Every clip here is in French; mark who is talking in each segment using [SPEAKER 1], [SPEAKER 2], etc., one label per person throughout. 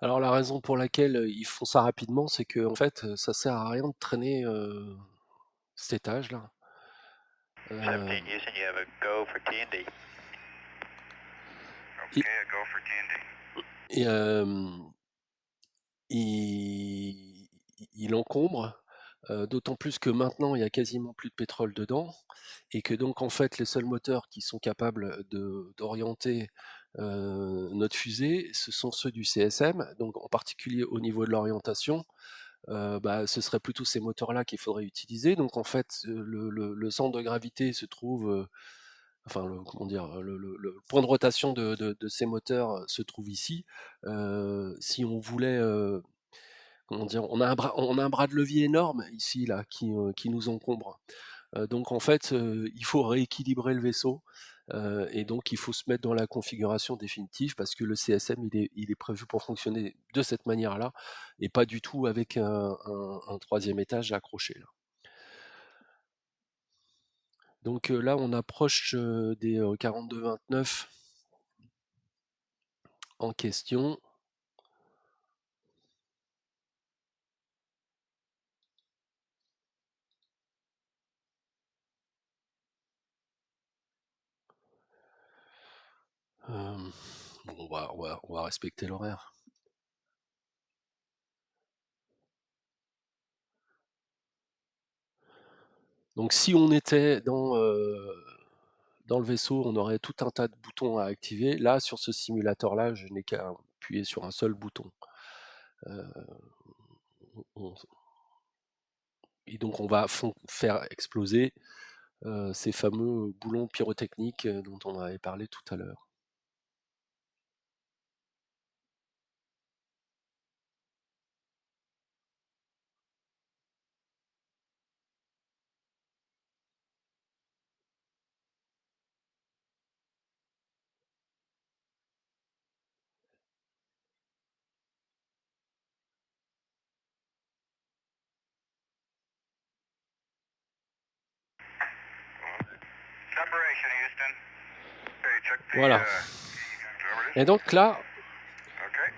[SPEAKER 1] Alors la raison pour laquelle ils font ça rapidement, c'est que en fait, ça sert à rien de traîner cet étage-là.
[SPEAKER 2] 17 Houston, you have a go for T&D.
[SPEAKER 1] Et,
[SPEAKER 2] Okay, a go for T&D.
[SPEAKER 1] et il encombre, d'autant plus que maintenant il y a quasiment plus de pétrole dedans, et que donc en fait les seuls moteurs qui sont capables d'orienter notre fusée, ce sont ceux du CSM, donc en particulier au niveau de l'orientation. Bah, ce serait plutôt ces moteurs-là qu'il faudrait utiliser. Donc en fait, le centre de gravité se trouve, enfin, comment dire, le point de rotation de ces moteurs se trouve ici. Si on voulait, comment dire, on a un bras de levier énorme ici là qui nous encombre. Donc en fait, il faut rééquilibrer le vaisseau. Et donc il faut se mettre dans la configuration définitive parce que le CSM il est prévu pour fonctionner de cette manière-là et pas du tout avec un troisième étage accroché là. Donc là on approche des 42-29 en question. Bon, on va respecter l'horaire. Donc si on était dans le vaisseau, on aurait tout un tas de boutons à activer. Là, sur ce simulateur-là, je n'ai qu'à appuyer sur un seul bouton. Euh, on- et donc on va faire exploser ces fameux boulons pyrotechniques dont on avait parlé tout à l'heure.
[SPEAKER 2] Separation, Houston. Hey, check the,
[SPEAKER 1] Voilà. Et donc là,
[SPEAKER 2] okay.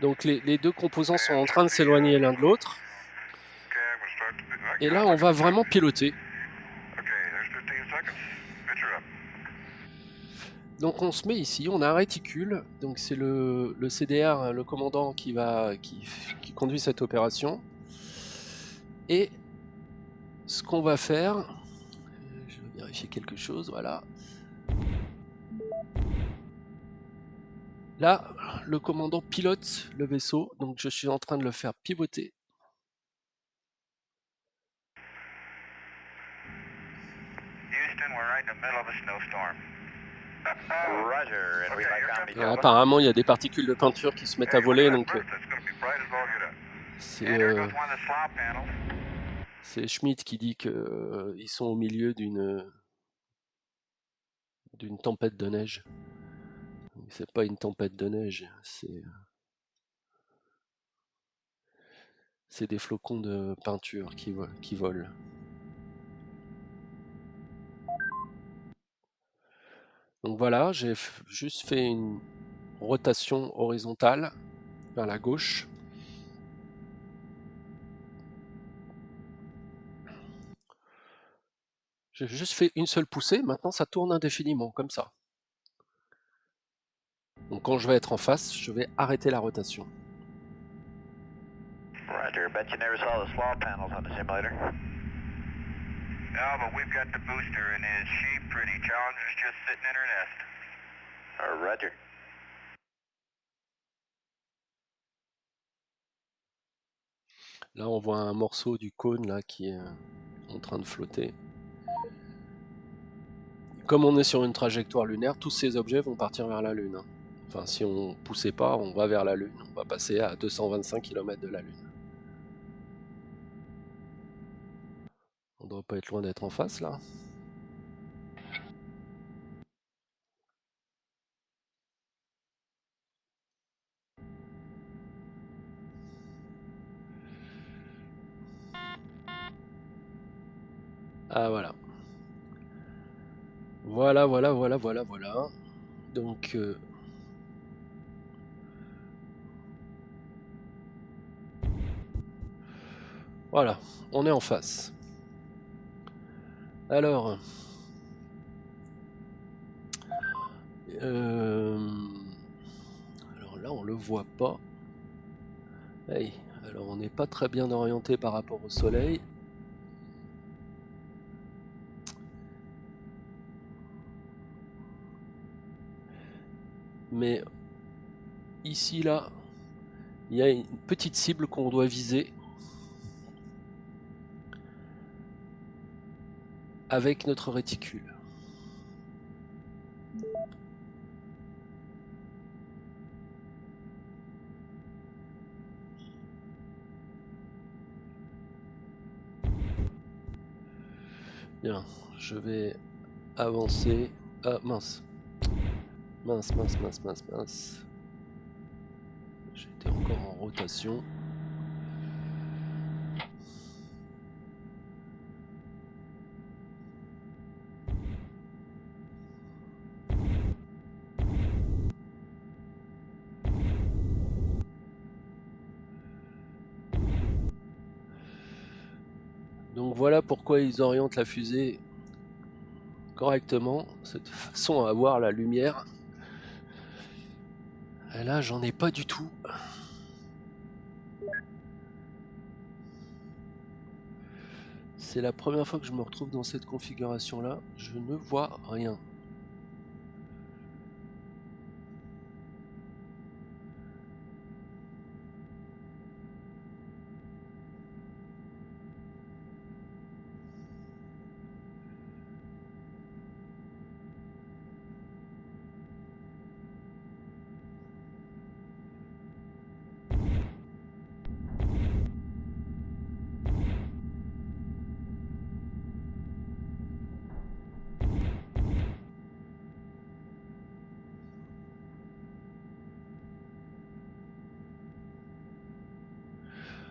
[SPEAKER 1] donc les deux composants sont en train de s'éloigner l'un de l'autre.
[SPEAKER 2] Okay, I'm gonna start the,
[SPEAKER 1] Et là, on va vraiment piloter.
[SPEAKER 2] Okay, there's 15 seconds. Picture up.
[SPEAKER 1] Donc on se met ici, on a un réticule, donc c'est le CDR, le commandant qui conduit cette opération. Et ce qu'on va faire, je vais vérifier quelque chose, voilà. Là, le commandant pilote le vaisseau, donc je suis en train de le faire pivoter.
[SPEAKER 2] Houston, we're right in the middle of a snowstorm. Roger, and we like Comedy
[SPEAKER 1] Alors, apparemment, il y a des particules de peinture qui se mettent à voler, donc c'est Schmidt qui dit qu'ils sont au milieu d'une tempête de neige. C'est pas une tempête de neige, c'est des flocons de peinture qui volent. Donc voilà, j'ai juste fait une rotation horizontale vers la gauche. J'ai juste fait une seule poussée, maintenant ça tourne indéfiniment, comme ça. Donc quand je vais être en face, je vais arrêter la rotation.
[SPEAKER 2] Roger, bet you never saw the slaw panels on the simulator. No, but we've got the booster, and is she pretty? Challenger's just sitting in her nest. Roger.
[SPEAKER 1] Là, on voit un morceau du cône là, qui est en train de flotter. Comme on est sur une trajectoire lunaire, tous ces objets vont partir vers la Lune. Enfin, si on poussait pas, on va vers la Lune. On va passer à 225 km de la Lune. On doit pas être loin d'être en face là. Ah voilà. Voilà. Donc Voilà, on est en face. Alors, alors là, on le voit pas. Hey, alors on n'est pas très bien orienté par rapport au soleil. Mais ici, là, il y a une petite cible qu'on doit viser avec notre réticule. Bien, je vais avancer. Ah mince. Mince. J'étais encore en rotation. Donc voilà pourquoi ils orientent la fusée correctement, de façon à avoir la lumière. Et là, j'en ai pas du tout. C'est la première fois que je me retrouve dans cette configuration-là. Je ne vois rien.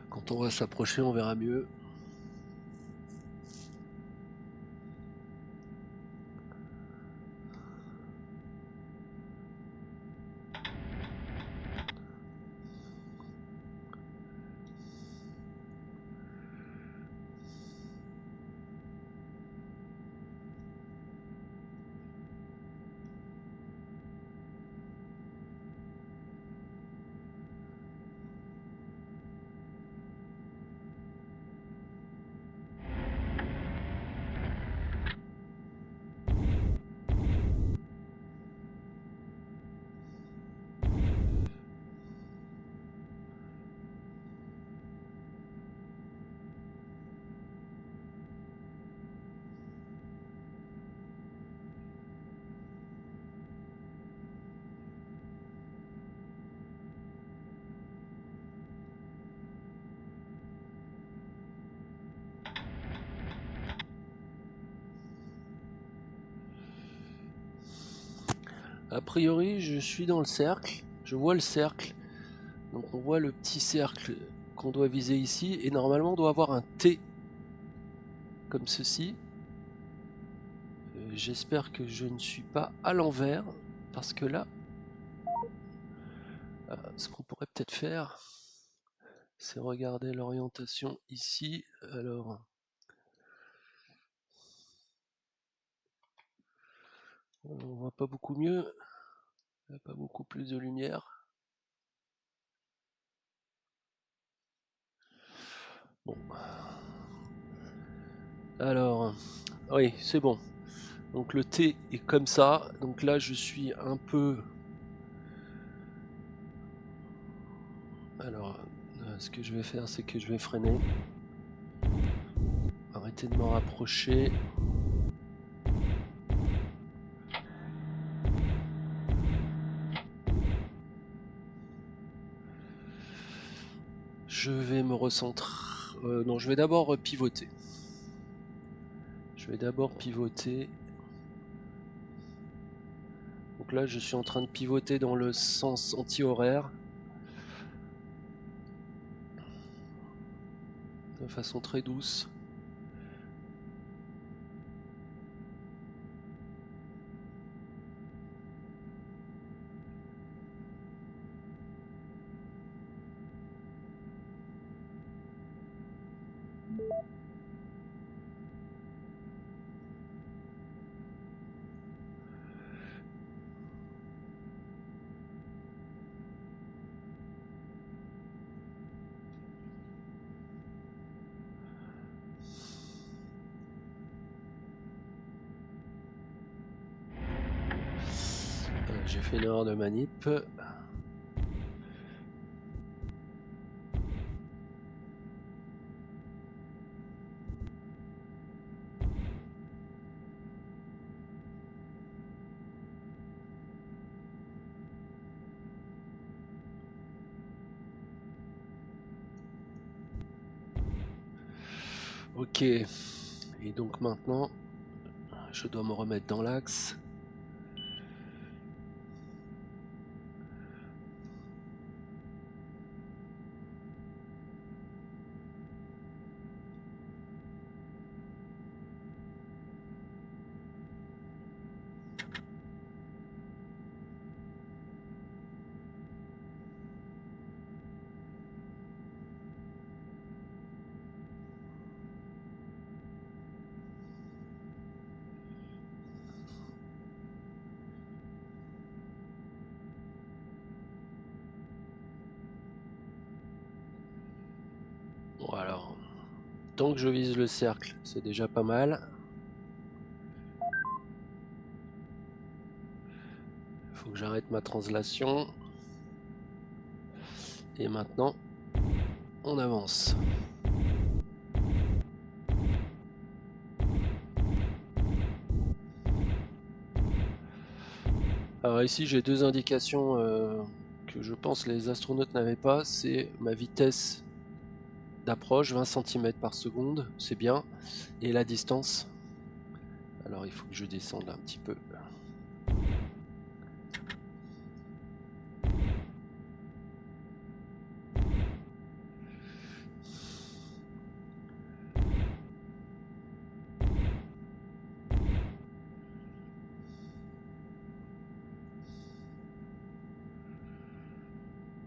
[SPEAKER 1] Quand on va s'approcher, on verra mieux. A priori, je suis dans le cercle. Je vois le cercle. Donc on voit le petit cercle qu'on doit viser ici. Et normalement, on doit avoir un T comme ceci. J'espère que je ne suis pas à l'envers. Parce que là, ce qu'on pourrait peut-être faire, c'est regarder l'orientation ici. Alors, on voit pas beaucoup mieux. Il n'y a pas beaucoup plus de lumière. Bon. Alors, oui, c'est bon. Donc le T est comme ça. Donc là, je suis un peu... Alors, ce que je vais faire, c'est que je vais freiner. Arrêter de me rapprocher. Je vais me recentrer. Non, je vais d'abord pivoter. Je vais d'abord pivoter. Donc là, je suis en train de pivoter dans le sens anti-horaire. De façon très douce. j'ai fait une erreur de manip. Ok, et donc maintenant, je dois me remettre dans l'axe. Bon alors, tant que je vise le cercle, c'est déjà pas mal. Il faut que j'arrête ma translation. Et maintenant, on avance. Alors ici, j'ai deux indications que je pense les astronautes n'avaient pas. C'est ma vitesse d'approche, 20 cm par seconde, c'est bien. Et la distance. Alors il faut que je descende un petit peu.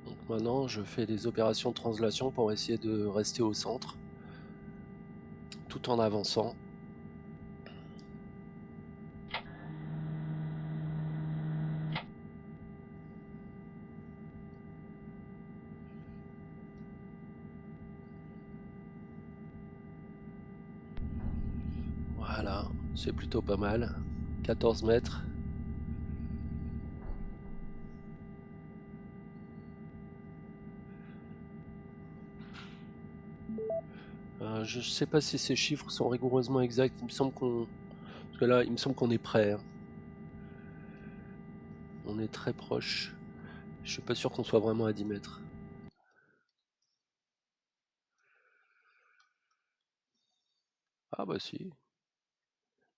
[SPEAKER 1] Donc maintenant, je fais des opérations de translation pour essayer de rester au centre, tout en avançant. Voilà, c'est plutôt pas mal. 14 mètres. Je sais pas si ces chiffres sont rigoureusement exacts. Il me semble qu'on... Parce que là, il me semble qu'on est prêt. Hein. On est très proche. Je suis pas sûr qu'on soit vraiment à 10 mètres. Ah bah si.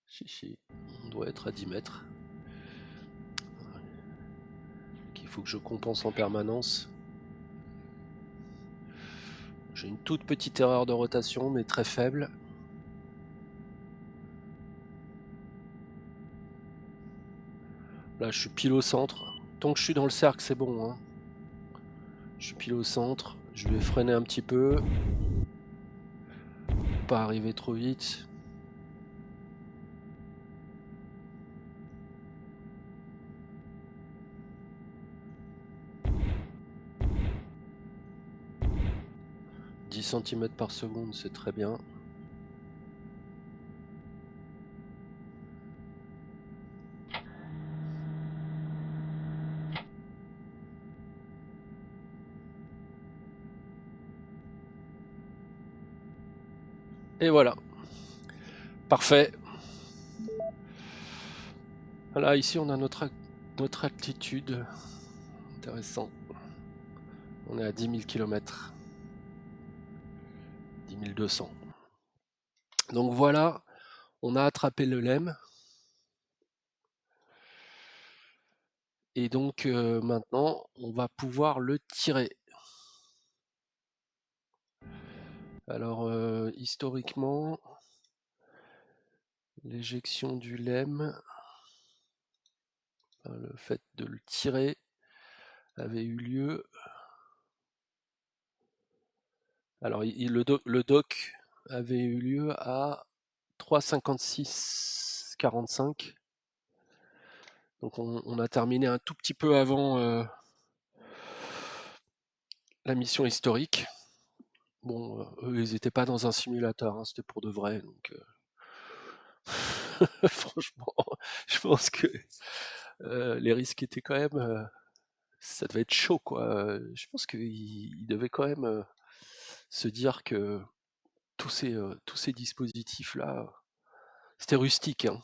[SPEAKER 1] Si. On doit être à 10 mètres. Il faut que je compense en permanence. J'ai une toute petite erreur de rotation, mais très faible. Là, je suis pile au centre. Tant que je suis dans le cercle, c'est bon. Hein. Je suis pile au centre. Je vais freiner un petit peu. Pas arriver trop vite. « 10 cm par seconde, c'est très bien. Et voilà. Parfait. Voilà, ici on a notre altitude. Intéressant. On est à 10 000 km. 10 200. Donc voilà, on a attrapé le LEM. Et donc maintenant, on va pouvoir le tirer. Alors historiquement, l'éjection du LEM, le fait de le tirer, avait eu lieu. Alors le dock avait eu lieu à 3,56,45. Donc on a terminé un tout petit peu avant la mission historique. Bon, eux, ils n'étaient pas dans un simulateur, hein, c'était pour de vrai. Donc, franchement, je pense que les risques étaient quand même, ça devait être chaud quoi, je pense qu'il il devait quand même, se dire que tous ces dispositifs-là, c'était rustique, hein.